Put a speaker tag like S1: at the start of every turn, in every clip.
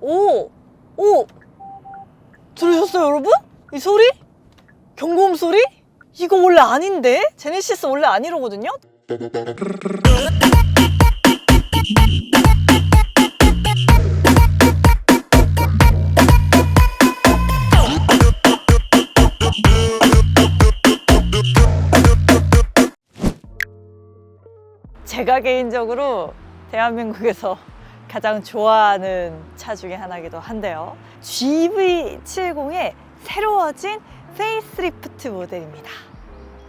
S1: 오! 오! 들으셨어요, 여러분? 이 소리? 경고음 소리? 이거 원래 아닌데? 제네시스 원래 안 이러거든요? 제가 개인적으로 대한민국에서 가장 좋아하는 차 중에 하나이기도 한데요. GV70의 새로워진 페이스리프트 모델입니다.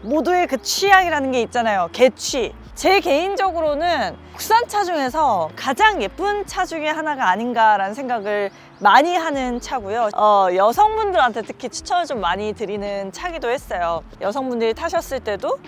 S1: 모두의 그 취향이라는 게 있잖아요. 개취. 제 개인적으로는 국산차 중에서 가장 예쁜 차 중에 하나가 아닌가라는 생각을 많이 하는 차고요. 여성분들한테 특히 추천을 좀 많이 드리는 차기도 했어요. 여성분들이 타셨을 때도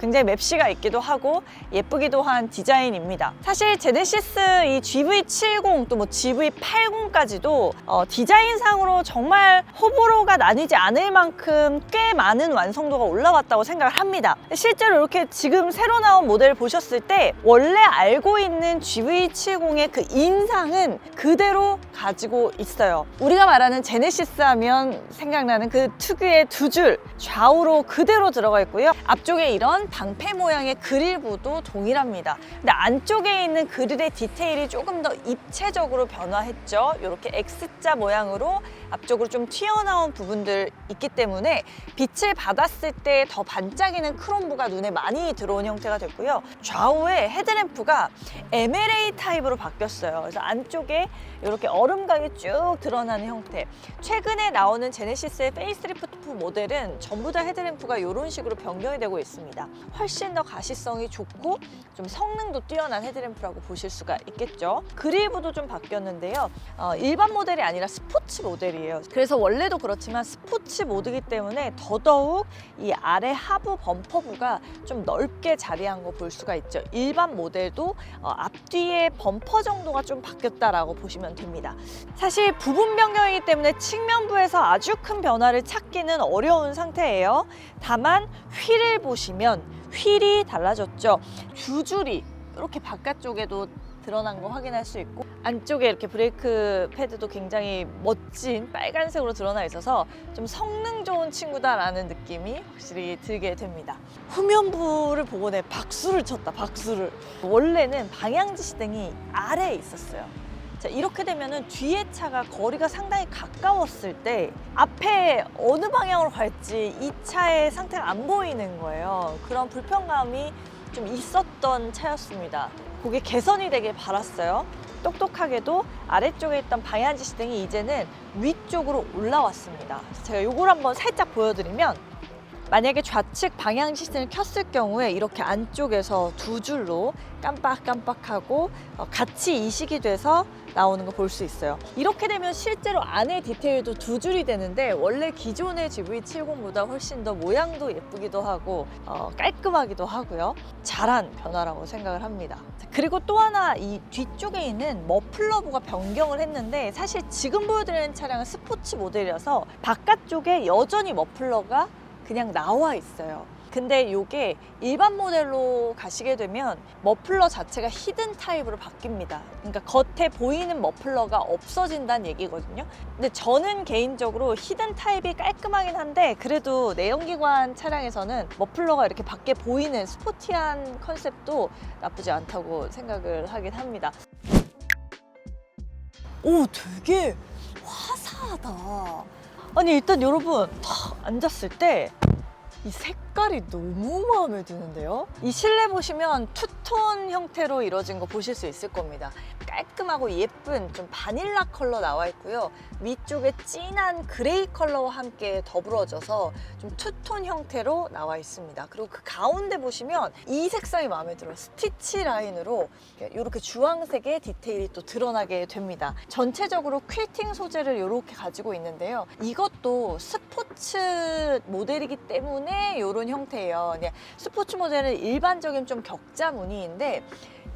S1: 굉장히 맵시가 있기도 하고 예쁘기도 한 디자인입니다. 사실 제네시스 이 GV70 또 뭐 GV80까지도 디자인상으로 정말 호불호가 나뉘지 않을 만큼 꽤 많은 완성도가 올라왔다고 생각을 합니다. 실제로 이렇게 지금 새로 나온 모델을 보셨을 때 원래 알고 있는 GV70의 그 인상은 그대로 가지고 있어요. 우리가 말하는 제네시스 하면 생각나는 그 특유의 두 줄 좌우로 그대로 들어가 있고요. 앞쪽에 이런 방패 모양의 그릴부도 동일합니다. 근데 안쪽에 있는 그릴의 디테일이 조금 더 입체적으로 변화했죠. 이렇게 X자 모양으로 앞쪽으로 좀 튀어나온 부분들 있기 때문에 빛을 받았을 때 더 반짝이는 크롬부가 눈에 많이 들어온 형태가 됐고요. 좌우에 헤드램프가 MLA 타입으로 바뀌었어요. 그래서 안쪽에 이렇게 얼음각이 쭉 드러나는 형태. 최근에 나오는 제네시스의 페이스리프트 모델은 전부 다 헤드램프가 이런 식으로 변경이 되고 있습니다. 훨씬 더 가시성이 좋고 좀 성능도 뛰어난 헤드램프라고 보실 수가 있겠죠. 그릴부도 좀 바뀌었는데요. 일반 모델이 아니라 스포츠 모델이에요. 그래서 원래도 그렇지만 스포츠 모드이기 때문에 더더욱 이 아래 하부 범퍼부가 좀 넓게 자리한 거 볼 수가 있죠. 일반 모델도 앞뒤의 범퍼 정도가 좀 바뀌었다라고 보시면 됩니다. 사실 부분 변경이기 때문에 측면부에서 아주 큰 변화를 찾기는 어려운 상태예요. 다만 휠을 보시면 휠이 달라졌죠. 두 줄이 이렇게 바깥쪽에도 드러난 거 확인할 수 있고 안쪽에 이렇게 브레이크 패드도 굉장히 멋진 빨간색으로 드러나 있어서 좀 성능 좋은 친구다라는 느낌이 확실히 들게 됩니다. 후면부를 보고 내 박수를 쳤다, 박수를. 원래는 방향지시등이 아래에 있었어요. 자, 이렇게 되면은 뒤에 차가 거리가 상당히 가까웠을 때 앞에 어느 방향으로 갈지 이 차의 상태가 안 보이는 거예요. 그런 불편감이 좀 있었던 차였습니다. 그게 개선이 되길 바랐어요. 똑똑하게도 아래쪽에 있던 방향지시등이 이제는 위쪽으로 올라왔습니다. 제가 이걸 한번 살짝 보여드리면 만약에 좌측 방향지시등을 켰을 경우에 이렇게 안쪽에서 두 줄로 깜빡깜빡하고 같이 이식이 돼서 나오는 거 볼 수 있어요. 이렇게 되면 실제로 안에 디테일도 두 줄이 되는데 원래 기존의 GV70보다 훨씬 더 모양도 예쁘기도 하고 깔끔하기도 하고요. 잘한 변화라고 생각을 합니다. 그리고 또 하나 이 뒤쪽에 있는 머플러부가 변경을 했는데 사실 지금 보여드리는 차량은 스포츠 모델이라서 바깥쪽에 여전히 머플러가 그냥 나와 있어요. 근데 이게 일반 모델로 가시게 되면 머플러 자체가 히든 타입으로 바뀝니다. 그러니까 겉에 보이는 머플러가 없어진다는 얘기거든요. 근데 저는 개인적으로 히든 타입이 깔끔하긴 한데 그래도 내연기관 차량에서는 머플러가 이렇게 밖에 보이는 스포티한 컨셉도 나쁘지 않다고 생각을 하긴 합니다. 오, 되게 화사하다. 아니 일단 여러분 탁 앉았을 때 이 색깔이 너무 마음에 드는데요. 이 실내 보시면 투톤 형태로 이루어진 거 보실 수 있을 겁니다. 깔끔하고 예쁜 좀 바닐라 컬러 나와 있고요. 위쪽에 진한 그레이 컬러와 함께 더불어져서 좀 투톤 형태로 나와 있습니다. 그리고 그 가운데 보시면 이 색상이 마음에 들어요. 스티치 라인으로 이렇게 주황색의 디테일이 또 드러나게 됩니다. 전체적으로 퀼팅 소재를 이렇게 가지고 있는데요. 이것도 스포츠 모델이기 때문에 이런 형태예요. 스포츠 모델은 일반적인 좀 격자 무늬인데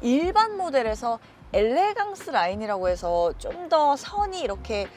S1: 일반 모델에서 엘레강스 라인이라고 해서 좀 더 선이 이렇게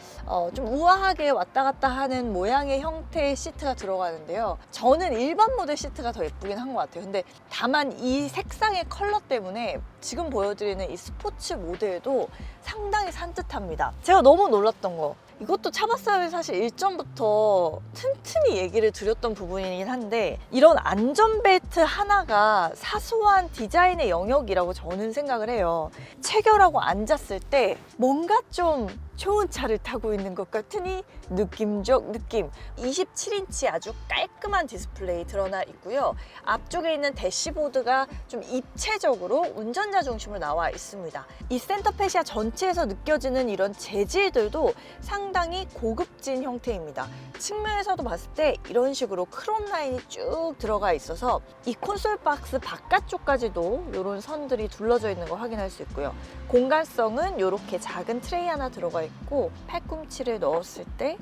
S1: 좀 우아하게 왔다 갔다 하는 모양의 형태의 시트가 들어가는데요. 저는 일반 모델 시트가 더 예쁘긴 한 것 같아요. 근데 다만 이 색상의 컬러 때문에 지금 보여드리는 이 스포츠 모델도 상당히 산뜻합니다. 제가 너무 놀랐던 거, 이것도 차박사를 사실 일전부터 틈틈이 얘기를 드렸던 부분이긴 한데, 이런 안전벨트 하나가 사소한 디자인의 영역이라고 저는 생각을 해요. 체결하고 앉았을 때 뭔가 좀 좋은 차를 타고 있는 것 같으니 느낌적 느낌. 27인치 아주 깔끔한 디스플레이 드러나 있고요. 앞쪽에 있는 대시보드가 좀 입체적으로 운전자 중심으로 나와 있습니다. 이 센터 페시아 전체에서 느껴지는 이런 재질들도 상당히 고급진 형태입니다. 측면에서도 봤을 때 이런 식으로 크롬 라인이 쭉 들어가 있어서 이 콘솔 박스 바깥쪽까지도 이런 선들이 둘러져 있는 걸 확인할 수 있고요. 공간성은 이렇게 작은 트레이 하나 들어가 있고, 팔꿈치를 넣었을 때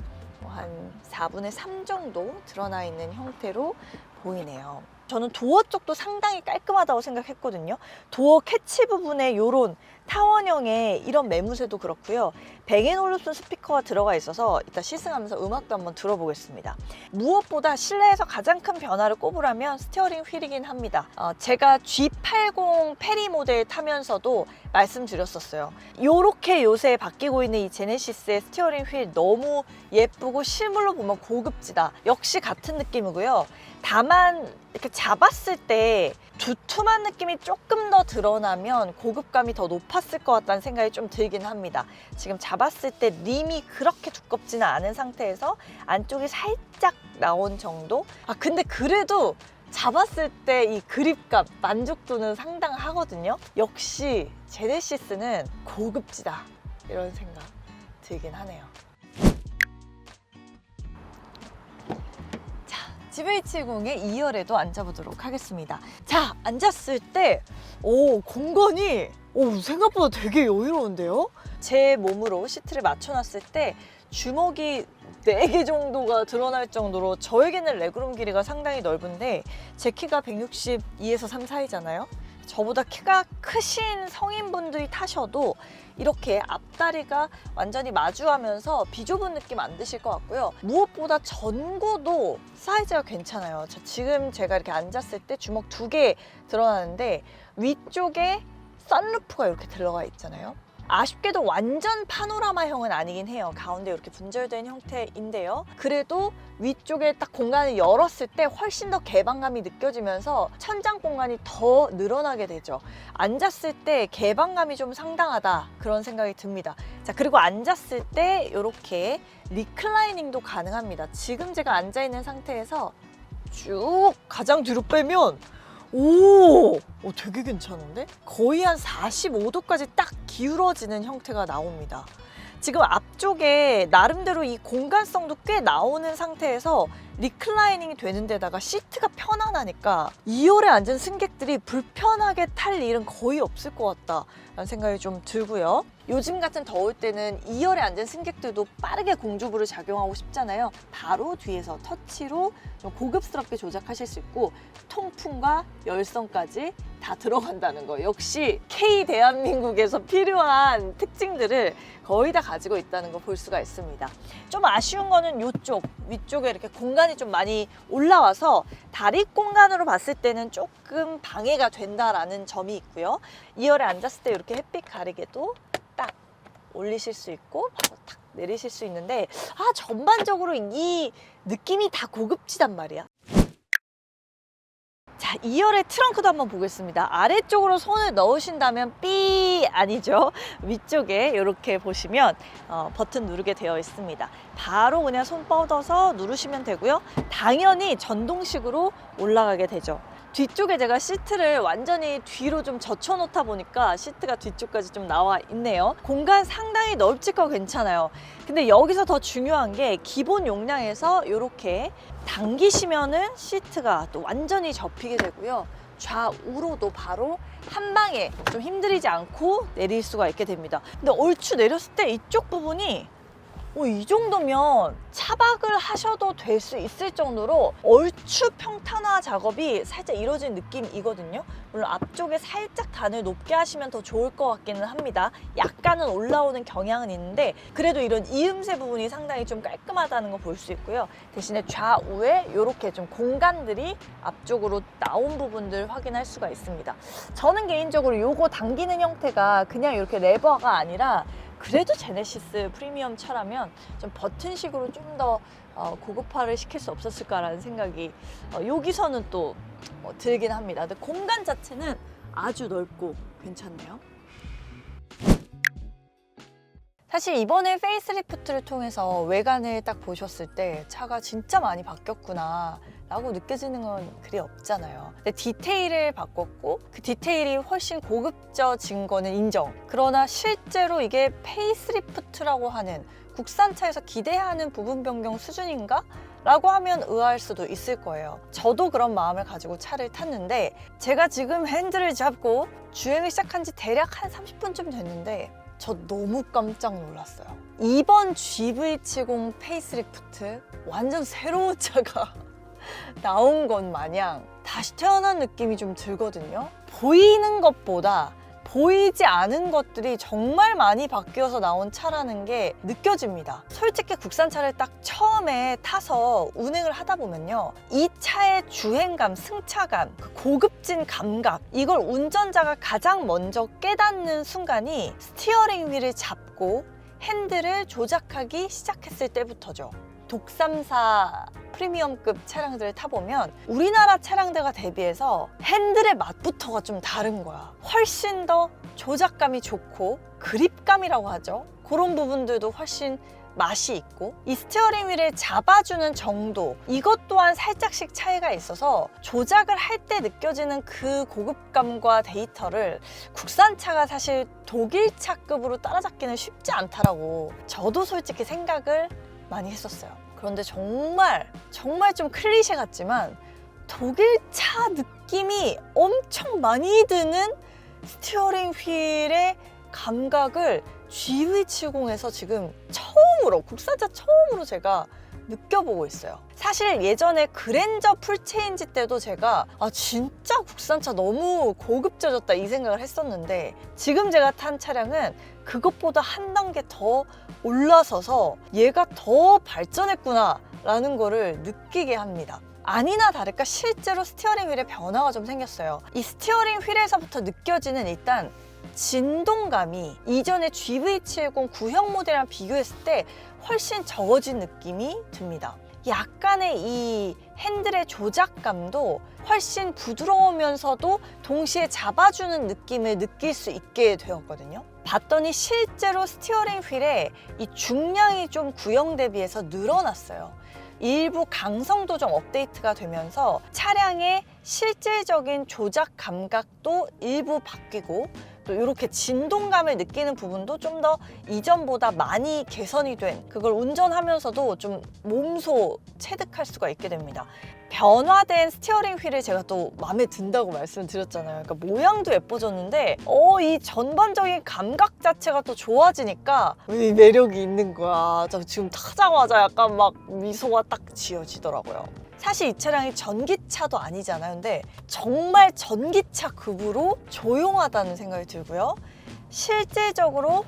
S1: 한 4분의 3 정도 드러나 있는 형태로 보이네요. 저는 도어 쪽도 상당히 깔끔하다고 생각했거든요. 도어 캐치 부분에 이런 타원형의 이런 매무새도 그렇고요. 뱅앤올룹슨 스피커가 들어가 있어서 이따 시승하면서 음악도 한번 들어보겠습니다. 무엇보다 실내에서 가장 큰 변화를 꼽으라면 스티어링 휠이긴 합니다. 제가 G80 페리 모델 타면서도 말씀드렸었어요. 이렇게 요새 바뀌고 있는 이 제네시스의 스티어링 휠 너무 예쁘고 실물로 보면 고급지다. 역시 같은 느낌이고요. 다만 이렇게 잡았을 때 두툼한 느낌이 조금 더 드러나면 고급감이 더 높았을 것 같다는 생각이 좀 들긴 합니다. 지금 잡았을 때 림이 그렇게 두껍지는 않은 상태에서 안쪽이 살짝 나온 정도? 근데 그래도 잡았을 때 이 그립감, 만족도는 상당하거든요. 역시 제네시스는 고급지다, 이런 생각 들긴 하네요. GV70의 2열에도 앉아보도록 하겠습니다. 자, 앉았을 때 공간이 생각보다 되게 여유로운데요? 제 몸으로 시트를 맞춰놨을 때 주먹이 4개 정도가 드러날 정도로, 저에게는 레그룸 길이가 상당히 넓은데 제 키가 162에서 3 사이잖아요. 저보다 키가 크신 성인분들이 타셔도 이렇게 앞다리가 완전히 마주하면서 비좁은 느낌 안 드실 것 같고요. 무엇보다 전고도 사이즈가 괜찮아요. 지금 제가 이렇게 앉았을 때 주먹 2개 드러나는데 위쪽에 선루프가 이렇게 들어가 있잖아요. 아쉽게도 완전 파노라마형은 아니긴 해요. 가운데 이렇게 분절된 형태인데요. 그래도 위쪽에 딱 공간을 열었을 때 훨씬 더 개방감이 느껴지면서 천장 공간이 더 늘어나게 되죠. 앉았을 때 개방감이 좀 상당하다, 그런 생각이 듭니다. 자, 그리고 앉았을 때 이렇게 리클라이닝도 가능합니다. 지금 제가 앉아있는 상태에서 쭉 가장 뒤로 빼면 되게 괜찮은데? 거의 한 45도까지 딱 기울어지는 형태가 나옵니다. 지금 앞쪽에 나름대로 이 공간성도 꽤 나오는 상태에서 리클라이닝이 되는 데다가 시트가 편안하니까 2열에 앉은 승객들이 불편하게 탈 일은 거의 없을 것 같다라는 생각이 좀 들고요. 요즘 같은 더울 때는 2열에 앉은 승객들도 빠르게 공조부를 작용하고 싶잖아요. 바로 뒤에서 터치로 좀 고급스럽게 조작하실 수 있고, 통풍과 열선까지 다 들어간다는 거. 역시 K 대한민국에서 필요한 특징들을 거의 다 가지고 있다는 거 볼 수가 있습니다. 좀 아쉬운 거는 이쪽 위쪽에 이렇게 공간이 좀 많이 올라와서 다리 공간으로 봤을 때는 조금 방해가 된다라는 점이 있고요. 2열에 앉았을 때 이렇게 햇빛 가리개도 딱 올리실 수 있고 바로 탁 내리실 수 있는데, 전반적으로 이 느낌이 다 고급지단 말이야. 자, 2열의 트렁크도 한번 보겠습니다. 아래쪽으로 손을 넣으신다면 아니죠. 위쪽에 이렇게 보시면 버튼 누르게 되어 있습니다. 바로 그냥 손 뻗어서 누르시면 되고요. 당연히 전동식으로 올라가게 되죠. 뒤쪽에 제가 시트를 완전히 뒤로 좀 젖혀 놓다 보니까 시트가 뒤쪽까지 좀 나와 있네요. 공간 상당히 넓지고 괜찮아요. 근데 여기서 더 중요한 게 기본 용량에서 이렇게 당기시면은 시트가 또 완전히 접히게 되고요. 좌우로도 바로 한 방에 좀 힘들이지 않고 내릴 수가 있게 됩니다. 근데 얼추 내렸을 때 이쪽 부분이 이 정도면 차박을 하셔도 될 수 있을 정도로 얼추 평탄화 작업이 살짝 이루어진 느낌이거든요. 물론 앞쪽에 살짝 단을 높게 하시면 더 좋을 것 같기는 합니다. 약간은 올라오는 경향은 있는데 그래도 이런 이음새 부분이 상당히 좀 깔끔하다는 거 볼 수 있고요. 대신에 좌우에 이렇게 좀 공간들이 앞쪽으로 나온 부분들 확인할 수가 있습니다. 저는 개인적으로 요거 당기는 형태가 그냥 이렇게 레버가 아니라 그래도 제네시스 프리미엄 차라면 좀 버튼식으로 좀 더 고급화를 시킬 수 없었을까라는 생각이 여기서는 또 들긴 합니다. 근데 공간 자체는 아주 넓고 괜찮네요. 사실 이번에 페이스리프트를 통해서 외관을 딱 보셨을 때 차가 진짜 많이 바뀌었구나 라고 느껴지는 건 그리 없잖아요. 근데 디테일을 바꿨고 그 디테일이 훨씬 고급져진 거는 인정. 그러나 실제로 이게 페이스리프트라고 하는 국산차에서 기대하는 부분 변경 수준인가? 라고 하면 의아할 수도 있을 거예요. 저도 그런 마음을 가지고 차를 탔는데 제가 지금 핸들을 잡고 주행을 시작한 지 대략 한 30분쯤 됐는데 저 너무 깜짝 놀랐어요. 이번 GV70 페이스리프트 완전 새로운 차가 나온 것 마냥 다시 태어난 느낌이 좀 들거든요. 보이는 것보다 보이지 않은 것들이 정말 많이 바뀌어서 나온 차라는 게 느껴집니다. 솔직히 국산차를 딱 처음에 타서 운행을 하다 보면요, 이 차의 주행감, 승차감, 그 고급진 감각, 이걸 운전자가 가장 먼저 깨닫는 순간이 스티어링 휠을 잡고 핸들을 조작하기 시작했을 때부터죠. 독삼사 프리미엄급 차량들을 타보면 우리나라 차량들과 대비해서 핸들의 맛부터가 좀 다른 거야. 훨씬 더 조작감이 좋고 그립감이라고 하죠. 그런 부분들도 훨씬 맛이 있고 이 스티어링 휠을 잡아주는 정도, 이것 또한 살짝씩 차이가 있어서 조작을 할 때 느껴지는 그 고급감과 데이터를 국산차가 사실 독일차급으로 따라잡기는 쉽지 않다라고 저도 솔직히 생각을 많이 했었어요. 그런데 정말 좀 클리셰 같지만 독일차 느낌이 엄청 많이 드는 스티어링 휠의 감각을 GV70에서 지금 처음으로, 국산차 처음으로 제가 느껴보고 있어요. 사실 예전에 그랜저 풀체인지 때도 제가 진짜 국산차 너무 고급져졌다 이 생각을 했었는데 지금 제가 탄 차량은 그것보다 한 단계 더 올라서서 얘가 더 발전했구나 라는 거를 느끼게 합니다. 아니나 다를까 실제로 스티어링 휠에 변화가 좀 생겼어요. 이 스티어링 휠에서부터 느껴지는 일단 진동감이 이전의 GV70 구형 모델이랑 비교했을 때 훨씬 적어진 느낌이 듭니다. 약간의 이 핸들의 조작감도 훨씬 부드러우면서도 동시에 잡아주는 느낌을 느낄 수 있게 되었거든요. 봤더니 실제로 스티어링 휠에 이 중량이 좀 구형 대비해서 늘어났어요. 일부 강성도 좀 업데이트가 되면서 차량의 실질적인 조작 감각도 일부 바뀌고 또 이렇게 진동감을 느끼는 부분도 좀 더 이전보다 많이 개선이 된, 그걸 운전하면서도 좀 몸소 체득할 수가 있게 됩니다. 변화된 스티어링 휠을 제가 또 마음에 든다고 말씀드렸잖아요. 그러니까 모양도 예뻐졌는데 이 전반적인 감각 자체가 또 좋아지니까 이 매력이 있는 거야. 저 지금 타자마자 약간 막 미소가 딱 지어지더라고요. 사실 이 차량이 전기차도 아니잖아요. 근데 정말 전기차 급으로 조용하다는 생각이 들고요. 실질적으로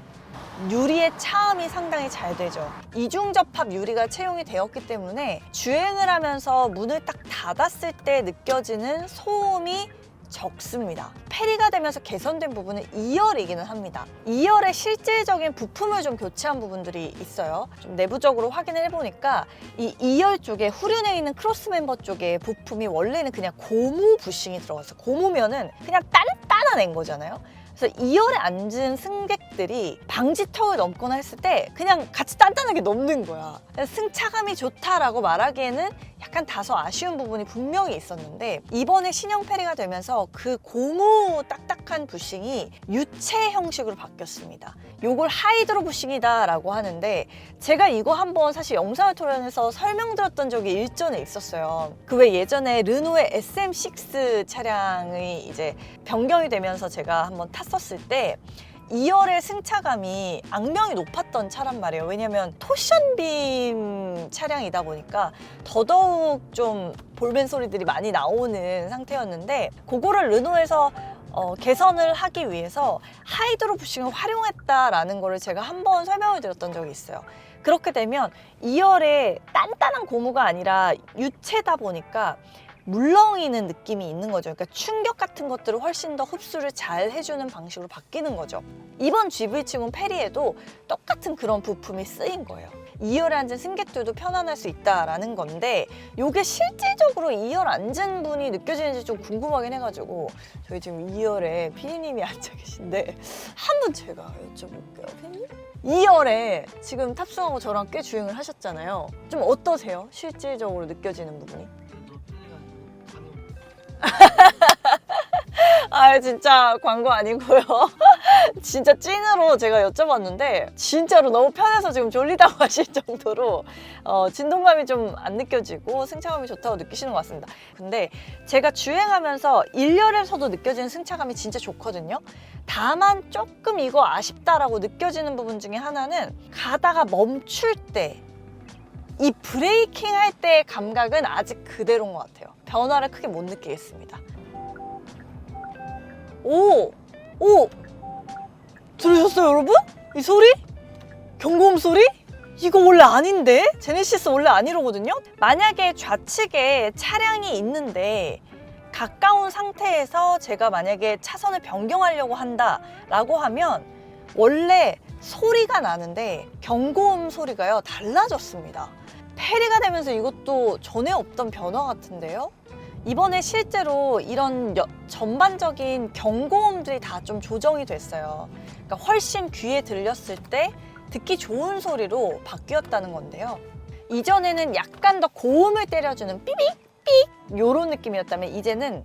S1: 유리의 차음이 상당히 잘 되죠. 이중접합 유리가 채용이 되었기 때문에 주행을 하면서 문을 딱 닫았을 때 느껴지는 소음이 적습니다. 페리가 되면서 개선된 부분은 2열이기는 합니다. 2열에 실질적인 부품을 좀 교체한 부분들이 있어요. 좀 내부적으로 확인을 해보니까 이 2열 쪽에 후륜에 있는 크로스 멤버 쪽에 부품이 원래는 그냥 고무 부싱이 들어갔어요. 고무면은 그냥 단단한 앵 거잖아요. 그래서 2열에 앉은 승객들이 방지턱을 넘거나 했을 때 그냥 같이 단단하게 넘는 거야. 승차감이 좋다라고 말하기에는 약간 다소 아쉬운 부분이 분명히 있었는데 이번에 신형 페리가 되면서 그 고무 딱딱한 부싱이 유체 형식으로 바뀌었습니다. 요걸 하이드로 부싱이다 라고 하는데 제가 이거 한번 사실 영상을 통해서 설명드렸던 적이 일전에 있었어요. 그 외 예전에 르노의 SM6 차량이 이제 변경이 되면서 제가 한번 탔었을 때 2열의 승차감이 악명이 높았던 차란 말이에요. 왜냐면 토션빔 차량이다 보니까 더더욱 좀 볼멘 소리들이 많이 나오는 상태였는데, 그거를 르노에서 개선을 하기 위해서 하이드로 부싱을 활용했다라는 거를 제가 한번 설명을 드렸던 적이 있어요. 그렇게 되면 2열에 단단한 고무가 아니라 유체다 보니까 물렁이는 느낌이 있는 거죠. 그러니까 충격 같은 것들을 훨씬 더 흡수를 잘 해주는 방식으로 바뀌는 거죠. 이번 GV70 페리에도 똑같은 그런 부품이 쓰인 거예요. 2열에 앉은 승객들도 편안할 수 있다라는 건데, 이게 실질적으로 2열 앉은 분이 느껴지는지 좀 궁금하긴 해가지고 저희 지금 2열에 피디님이 앉아 계신데 한번 제가 여쭤볼게요. 피디님? 2열에 지금 탑승하고 저랑 꽤 주행을 하셨잖아요. 좀 어떠세요? 실질적으로 느껴지는 부분이? 아, 진짜 광고 아니고요. 진짜 찐으로 제가 여쭤봤는데 진짜로 너무 편해서 지금 졸리다고 하실 정도로 진동감이 좀 안 느껴지고 승차감이 좋다고 느끼시는 것 같습니다. 근데 제가 주행하면서 1열에서도 느껴지는 승차감이 진짜 좋거든요. 다만 조금 이거 아쉽다라고 느껴지는 부분 중에 하나는, 가다가 멈출 때 이 브레이킹 할 때의 감각은 아직 그대로인 것 같아요. 변화를 크게 못 느끼겠습니다. 오! 들으셨어요, 여러분? 이 소리? 경고음 소리? 이거 원래 아닌데? 제네시스 원래 안 이러거든요? 만약에 좌측에 차량이 있는데 가까운 상태에서 제가 만약에 차선을 변경하려고 한다라고 하면 원래 소리가 나는데 경고음 소리가요, 달라졌습니다. 페리가 되면서 이것도 전에 없던 변화 같은데요? 이번에 실제로 이런 전반적인 경고음들이 다 좀 조정이 됐어요. 그러니까 훨씬 귀에 들렸을 때 듣기 좋은 소리로 바뀌었다는 건데요. 이전에는 약간 더 고음을 때려주는 삐빅 요런 느낌이었다면, 이제는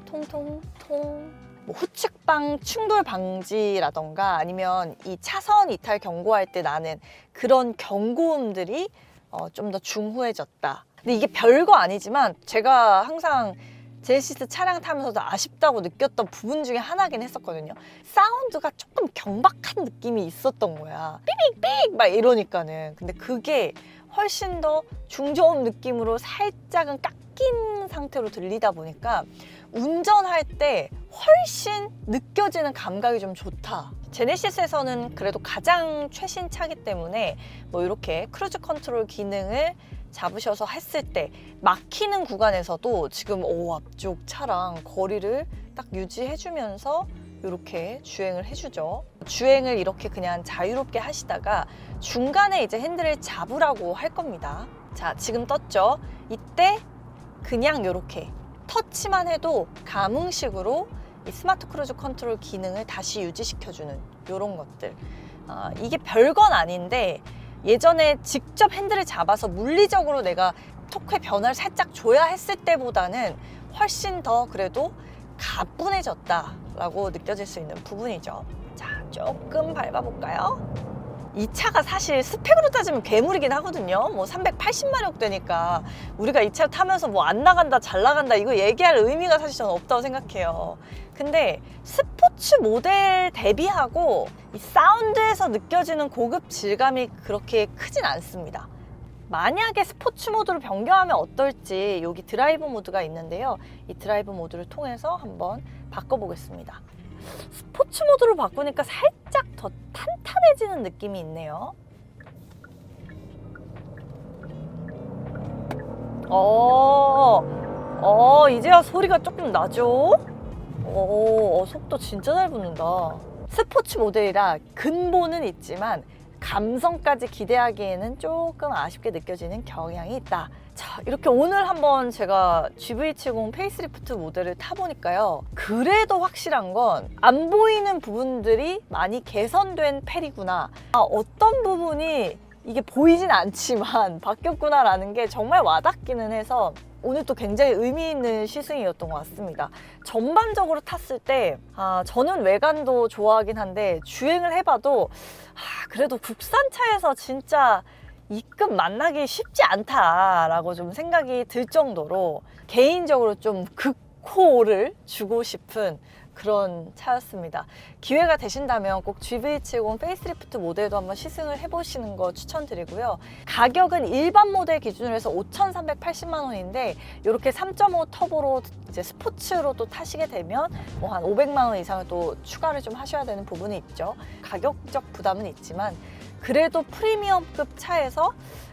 S1: 통통통, 뭐 후측방 충돌 방지라던가 아니면 이 차선 이탈 경고할 때 나는 그런 경고음들이 좀 더 중후해졌다. 근데 이게 별거 아니지만 제가 항상 제네시스 차량 타면서도 아쉽다고 느꼈던 부분 중에 하나긴 했었거든요. 사운드가 조금 경박한 느낌이 있었던 거야. 삐빅삐 막 이러니까는. 근데 그게 훨씬 더 중저음 느낌으로 살짝은 깎인 상태로 들리다 보니까 운전할 때 훨씬 느껴지는 감각이 좀 좋다. 제네시스에서는 그래도 가장 최신 차기 때문에 뭐 이렇게 크루즈 컨트롤 기능을 잡으셔서 했을 때 막히는 구간에서도 지금 앞쪽 차랑 거리를 딱 유지해주면서 이렇게 주행을 해주죠. 주행을 이렇게 그냥 자유롭게 하시다가 중간에 이제 핸들을 잡으라고 할 겁니다. 자, 지금 떴죠? 이때 그냥 이렇게 터치만 해도 감응식으로 이 스마트 크루즈 컨트롤 기능을 다시 유지시켜주는 이런 것들. 이게 별건 아닌데 예전에 직접 핸들을 잡아서 물리적으로 내가 토크의 변화를 살짝 줘야 했을 때보다는 훨씬 더 그래도 가뿐해졌다라고 느껴질 수 있는 부분이죠. 자, 조금 밟아볼까요? 이 차가 사실 스펙으로 따지면 괴물이긴 하거든요. 뭐 380마력 되니까 우리가 이 차 타면서 뭐 안 나간다 잘 나간다 이거 얘기할 의미가 사실 저는 없다고 생각해요. 근데 스포츠 모델 대비하고 이 사운드에서 느껴지는 고급 질감이 그렇게 크진 않습니다. 만약에 스포츠 모드로 변경하면 어떨지 여기 드라이브 모드가 있는데요. 이 드라이브 모드를 통해서 한번 바꿔보겠습니다. 스포츠 모드로 바꾸니까 살짝 더 탄탄해지는 느낌이 있네요. 이제야 소리가 조금 나죠? 속도 진짜 잘 붙는다. 스포츠 모델이라 근본은 있지만 감성까지 기대하기에는 조금 아쉽게 느껴지는 경향이 있다. 자, 이렇게 오늘 한번 제가 GV70 페이스리프트 모델을 타보니까요. 그래도 확실한 건 안 보이는 부분들이 많이 개선된 페리구나. 어떤 부분이 이게 보이진 않지만 바뀌었구나라는 게 정말 와닿기는 해서 오늘 또 굉장히 의미 있는 시승이었던 것 같습니다. 전반적으로 탔을 때 저는 외관도 좋아하긴 한데 주행을 해봐도 그래도 국산차에서 진짜 이급 만나기 쉽지 않다라고 좀 생각이 들 정도로 개인적으로 좀 극호를 주고 싶은 그런 차였습니다. 기회가 되신다면 꼭 GV70 페이스리프트 모델도 한번 시승을 해보시는 거 추천드리고요. 가격은 일반 모델 기준으로 해서 5,380만 원인데 이렇게 3.5 터보로 이제 스포츠로 또 타시게 되면 뭐 한 500만 원 이상을 또 추가를 좀 하셔야 되는 부분이 있죠. 가격적 부담은 있지만 그래도 프리미엄급 차에서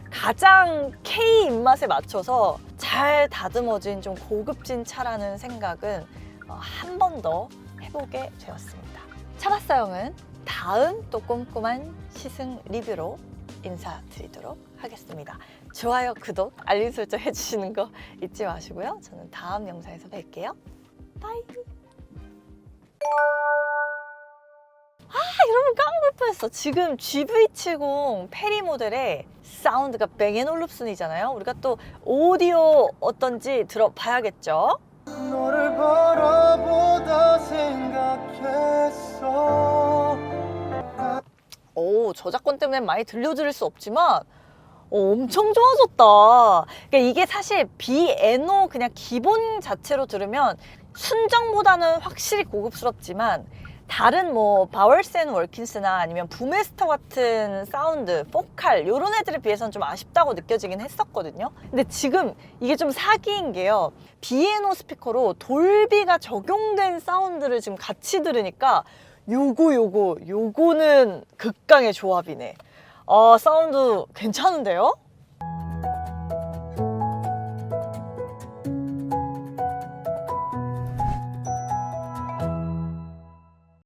S1: 가장 K 입맛에 맞춰서 잘 다듬어진 좀 고급진 차라는 생각은 한 번 더 해보게 되었습니다. 차박사형은 다음 또 꼼꼼한 시승 리뷰로 인사드리도록 하겠습니다. 좋아요, 구독, 알림 설정 해주시는 거 잊지 마시고요. 저는 다음 영상에서 뵐게요. 바이. 여러분 까먹을 뻔했어. 지금 GV70 페리 모델의 사운드가 뱅앤올룹슨이잖아요. 우리가 또 오디오 어떤지 들어봐야겠죠. 너를 바라보다 생각했어. 오, 저작권 때문에 많이 들려드릴 수 없지만 엄청 좋아졌다. 그러니까 이게 사실 비에노 그냥 기본 자체로 들으면 순정보다는 확실히 고급스럽지만 다른 뭐 바월스 앤 월킨스나 아니면 부메스터 같은 사운드, 포칼 이런 애들에 비해서는 좀 아쉽다고 느껴지긴 했었거든요. 근데 지금 이게 좀 사기인 게요. 비에노 스피커로 돌비가 적용된 사운드를 지금 같이 들으니까 요거는 극강의 조합이네. 사운드 괜찮은데요?